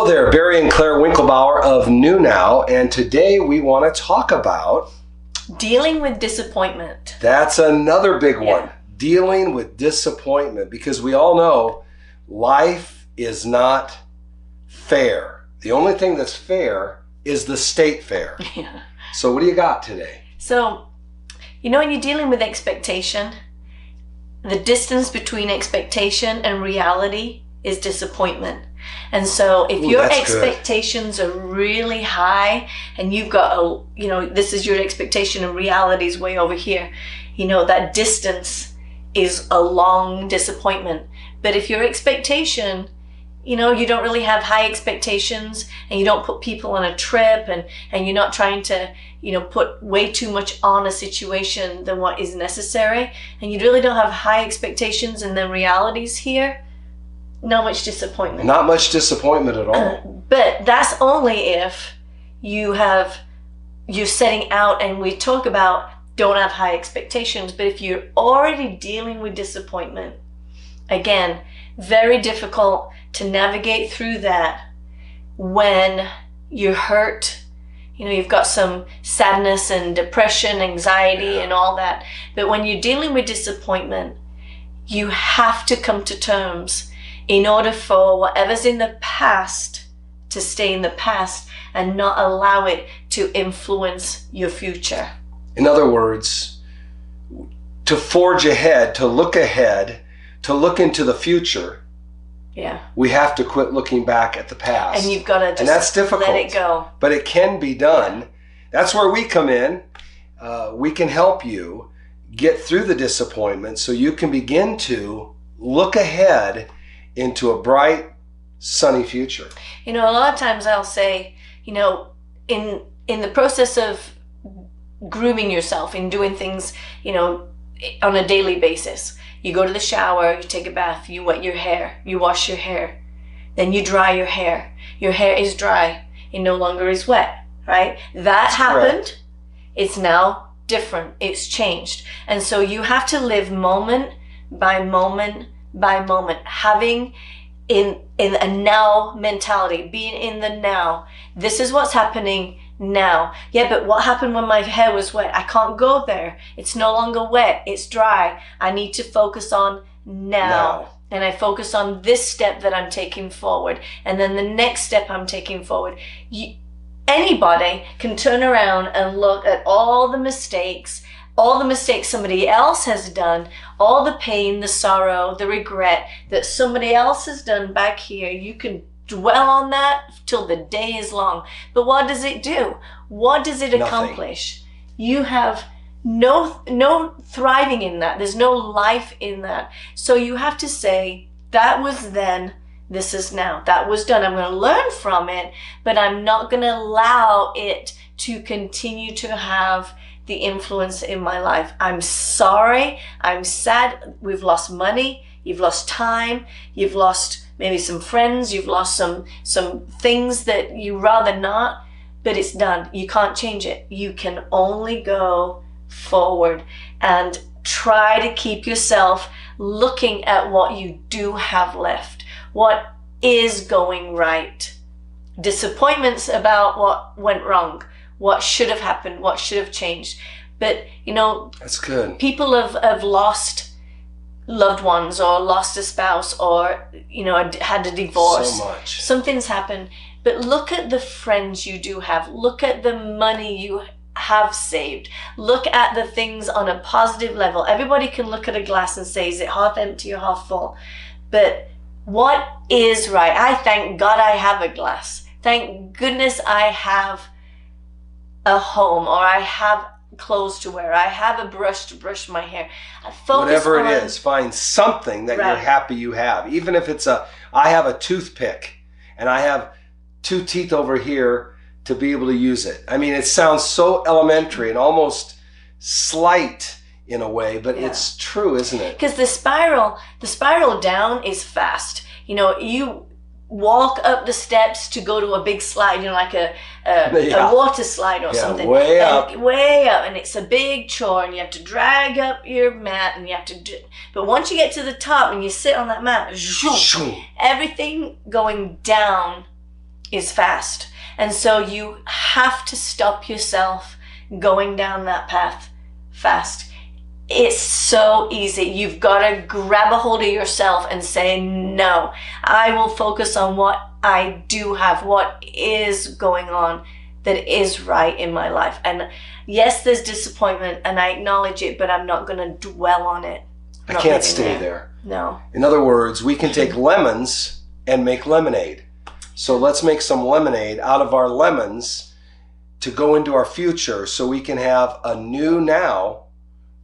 Hello there, Barry and Claire Winklebauer of New Now, and today we want to talk about dealing with disappointment. That's another big one. Yeah. Dealing with disappointment, because we all know life is not fair. The only thing that's fair is the state fair. Yeah. So what do you got today? So, when you're dealing with expectation, the distance between expectation and reality is disappointment. And so if your expectations are really high and you've got this is your expectation and reality is way over here, that distance is a long disappointment. But if your expectation, you don't really have high expectations and you don't put people on a trip and you're not trying to, put way too much on a situation than what is necessary, and you really don't have high expectations and then reality's here, not much disappointment. Not much disappointment at all. But that's only if you're setting out, and we talk about don't have high expectations. But if you're already dealing with disappointment, again, very difficult to navigate through that when you're hurt. You've got some sadness and depression, anxiety, and all that. But when you're dealing with disappointment, you have to come to terms in order for whatever's in the past to stay in the past and not allow it to influence your future. In other words, to forge ahead, to look into the future, we have to quit looking back at the past. And you've got to just and that's difficult, let it go. But it can be done. That's where we come in. We can help you get through the disappointment so you can begin to look ahead into a bright, sunny future. A lot of times I'll say, in the process of grooming yourself, in doing things, on a daily basis, you go to the shower, you take a bath, you wet your hair, you wash your hair, then you dry your hair. Your hair is dry, it no longer is wet, right? That's happened. Correct. It's now different, it's changed. And so you have to live moment by moment by moment, having in a now mentality, being in the now. This is what's happening now. Yeah, but what happened when my hair was wet? I can't go there. It's no longer wet. It's dry. I need to focus on now. And I focus on this step that I'm taking forward. And then the next step I'm taking forward. Anybody can turn around and look at all the mistakes somebody else has done, all the pain, the sorrow, the regret that somebody else has done back here. You can dwell on that till the day is long. But what does it do? What does it accomplish? You have no thriving in that. There's no life in that. So you have to say, that was then, this is now. That was done. I'm going to learn from it, but I'm not going to allow it to continue to have the influence in my life. I'm sorry. I'm sad. We've lost money. You've lost time. You've lost maybe some friends. You've lost some things that you rather not, but it's done. You can't change it. You can only go forward and try to keep yourself looking at what you do have left, what is going right. Disappointments about what went wrong, what should have happened, what should have changed. But, that's good. People have lost loved ones or lost a spouse or, had a divorce. So much. Something's happened. But look at the friends you do have. Look at the money you have saved. Look at the things on a positive level. Everybody can look at a glass and say, is it half empty or half full? But what is right? I thank God I have a glass. Thank goodness I have a home, or I have clothes to wear. I have a brush to brush my hair. Whatever it is, find something that you're happy you have. Even if it's I have a toothpick and I have 2 teeth over here to be able to use it. I mean, it sounds so elementary and almost slight in a way, but it's true, isn't it? Because the spiral down is fast. You walk up the steps to go to a big slide, like a water slide or something. Way up, and it's a big chore, and you have to drag up your mat, and you have to do. But once you get to the top and you sit on that mat, everything going down is fast. And so you have to stop yourself going down that path fast. It's so easy. You've got to grab a hold of yourself and say, no, I will focus on what I do have, what is going on that is right in my life. And yes, there's disappointment and I acknowledge it, but I'm not going to dwell on it. I can't stay there. No. In other words, we can take lemons and make lemonade. So let's make some lemonade out of our lemons to go into our future so we can have a new now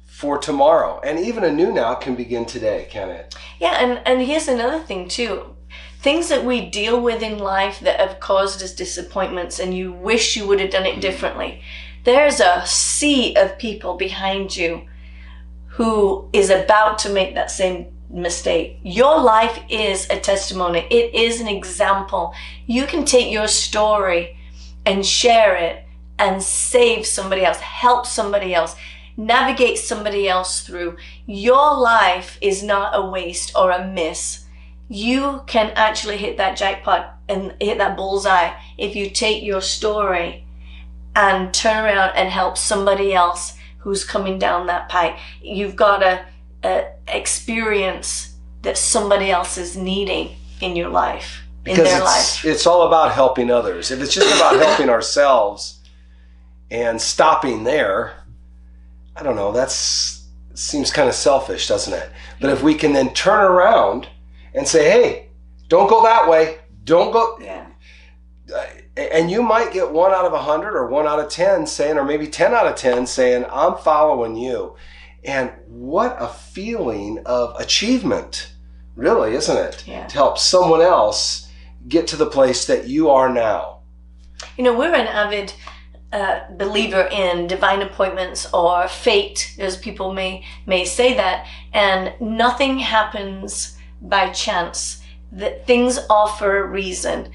for tomorrow. And even a new now can begin today, can it? Yeah, and here's another thing too. Things that we deal with in life that have caused us disappointments and you wish you would have done it differently. There's a sea of people behind you who is about to make that same mistake. Your life is a testimony. It is an example. You can take your story and share it and save somebody else, help somebody else, navigate somebody else through. Your life is not a waste or a miss. You can actually hit that jackpot and hit that bullseye if you take your story and turn around and help somebody else who's coming down that pike. You've got a experience that somebody else is needing in your life, in their life. It's all about helping others. If it's just about helping ourselves and stopping there, I don't know, that seems kind of selfish, doesn't it? But if we can then turn around and say, hey, don't go that way, don't go. Yeah. And you might get 1 out of 100 or 1 out of 10 saying, or maybe 10 out of 10 saying, I'm following you. And what a feeling of achievement, really, isn't it? Yeah. To help someone else get to the place that you are now. You know, we're an avid believer in divine appointments or fate, as people may say that, and nothing happens by chance. That things offer a reason.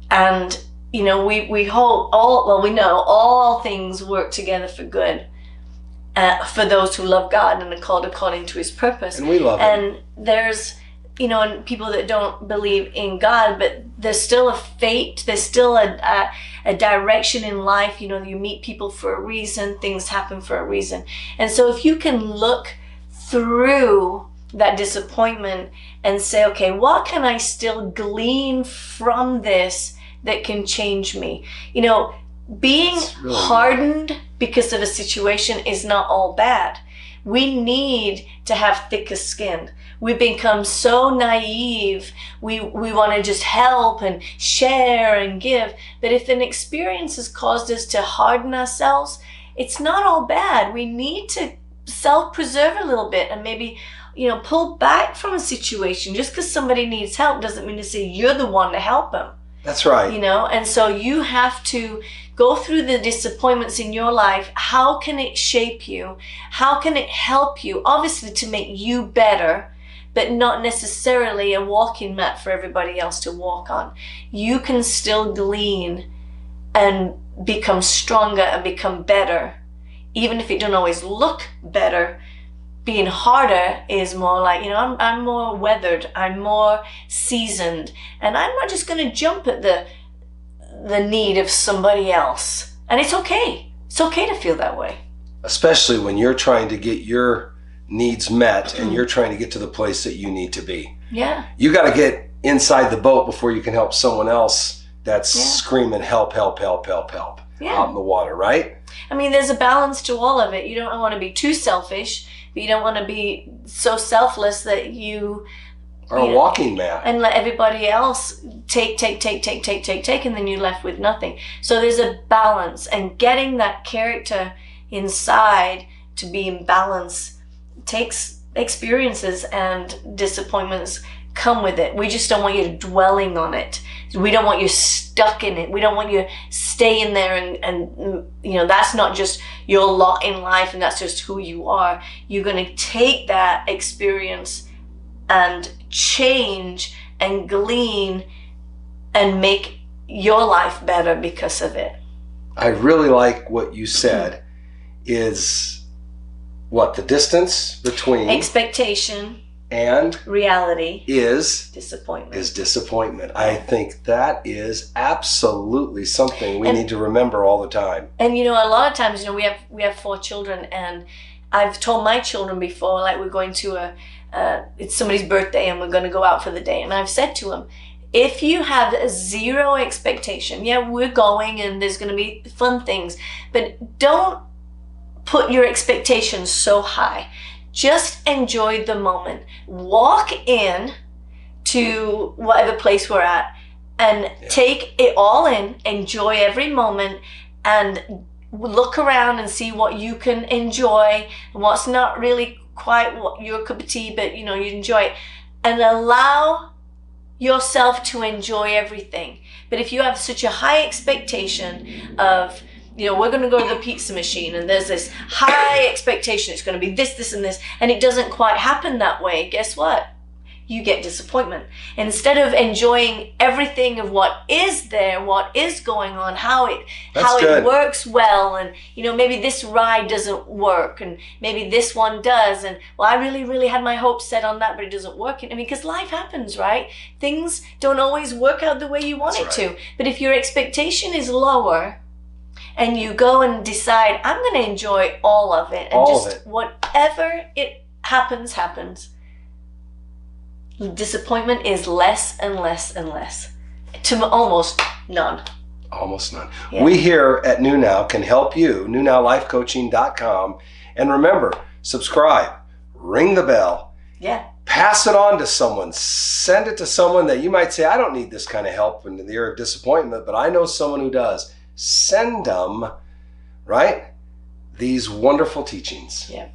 And you know, we know all things work together for good for those who love God and are called according to his purpose. And we love him. And there's, you know, and people that don't believe in God, but there's still a fate, there's still a direction in life. You know, you meet people for a reason, things happen for a reason. And so if you can look through that disappointment and say, okay, what can I still glean from this that can change me? You know, being really hardened because of a situation is not all bad. We need to have thicker skin. We become so naive. We want to just help and share and give. But if an experience has caused us to harden ourselves, it's not all bad. We need to self-preserve a little bit and maybe, you know, pull back from a situation. Just because somebody needs help doesn't mean to say you're the one to help them. That's right. You know, and so you have to go through the disappointments in your life. How can it shape you? How can it help you? Obviously to make you better, but not necessarily a walking mat for everybody else to walk on. You can still glean and become stronger and become better. Even if it don't always look better, being harder is more like, you know, I'm more weathered, I'm more seasoned, and I'm not just going to jump at the need of somebody else. And it's okay. It's okay to feel that way. Especially when you're trying to get your needs met and you're trying to get to the place that you need to be. Yeah. You got to get inside the boat before you can help someone else that's screaming, help, help, help, help, help out in the water, right? I mean, there's a balance to all of it. You don't want to be too selfish, but you don't want to be so selfless that you are a walking mat and let everybody else take, and then you're left with nothing. So there's a balance, and getting that character inside to be in balance takes experiences, and disappointments come with it. We just don't want you dwelling on it. We don't want you stuck in it. We don't want you staying there and you know, that's not just your lot in life and that's just who you are. You're going to take that experience and change and glean and make your life better because of it. I really like what you said is what the distance between expectation And reality is disappointment. I think that is absolutely something we need to remember all the time. And a lot of times, we have 4 children, and I've told my children before, like, we're going to it's somebody's birthday and we're going to go out for the day, and I've said to them, if you have 0 expectation, we're going and there's going to be fun things, but don't put your expectations so high. Just enjoy the moment. Walk in to whatever place we're at and take it all in, enjoy every moment, and look around and see what you can enjoy and what's not really quite what your cup of tea, but you enjoy it, and allow yourself to enjoy everything. But if you have such a high expectation of, we're going to go to the pizza machine, and there's this high expectation, it's going to be this, and this, and it doesn't quite happen that way, guess what? You get disappointment. Instead of enjoying everything of what is there, what is going on, how it works well, and maybe this ride doesn't work, and maybe this one does, and I really had my hopes set on that, but it doesn't work. Because life happens, right? Things don't always work out the way you want it to. But if your expectation is lower, and you go and decide, I'm going to enjoy all of it, and whatever it happens. Disappointment is less and less and less, to almost none. Almost none. Yeah. We here at New Now can help you, newnowlifecoaching.com. And remember, subscribe, ring the bell. Yeah. Pass it on to someone. Send it to someone that you might say, I don't need this kind of help in the area of disappointment, but I know someone who does. Send them, right, these wonderful teachings. Yeah.